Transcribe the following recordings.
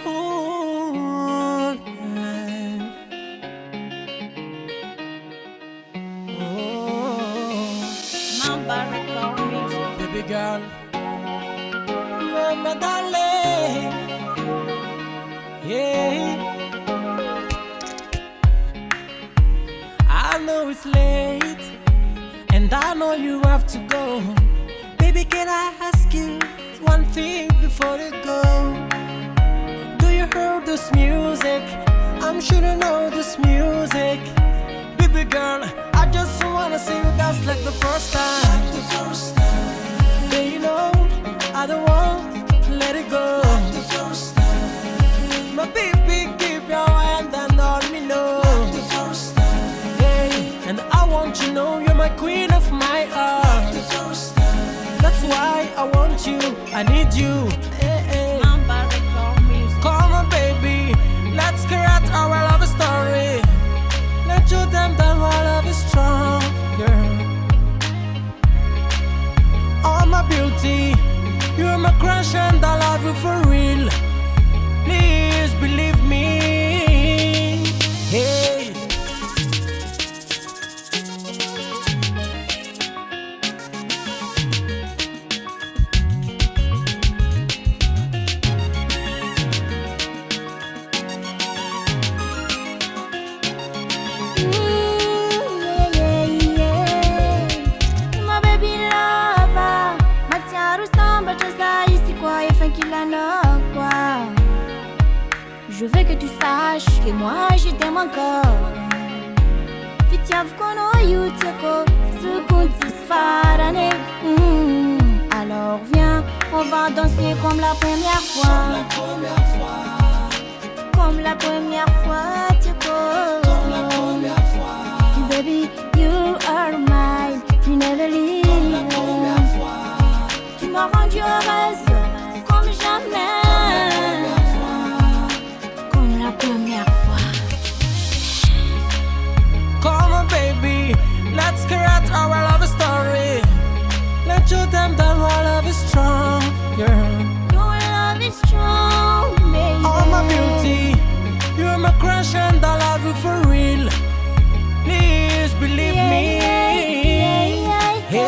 Ooh, Mamba Record Music. baby girl, you're my darling. Yeah, I know it's late, and I know you have to go. Baby, can I ask you one thing before you go? Do you hear this music? I'm sure you know this music. Baby girl, I just wanna see you dance like the first time. Then you know I don't want to let it go. My baby, give your hand and let me know. Hey, and I want you to know you're my queen of my heart. That's why I want you, I need you. Hey, hey. Mamba Record Music. Come on, baby, let's create our love story. Let you them that our love is strong, girl. Oh, my beauty, you're my crush and I love you for real. Please believe me. Hey. My baby lover, matière ressemble à ça ici quoi et fin qu'il en a quoi. Je veux que tu saches que moi je t'aime encore. Fitiav kono yutiko, ce qu'on farane. Alors viens, on va danser comme la première fois. Comme la première fois, Tico. Baby, you are mine, you never leave. Tu m'as rendu heureuse comme jamais. Comme la première fois. Come on, baby, let's create our love story. Let you them that our love is strong, girl. Your love is strong, baby. Oh, my beauty, you're my crush and I love you for real. Please believe me. Hey,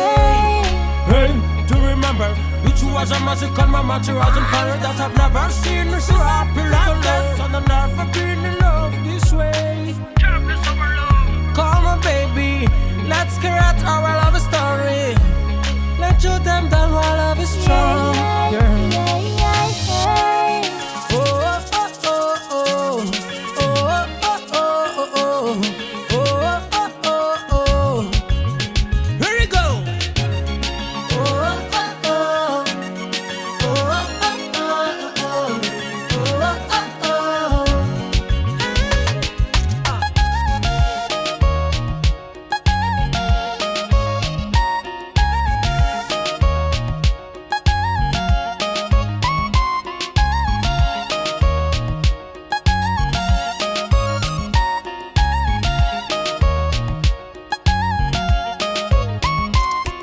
hey, to remember, it was a magical moment. You was in paradise. I've never seen you so happy like this, and I've never been in love this way. Come on, baby, let's create our love story. Let you them that our love is strong, girl. Oh, oh, oh, oh, oh, oh, oh, oh, oh, oh. Here we go. Oh, oh, oh, oh, oh, oh, oh, oh.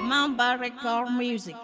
Mamba Record Music.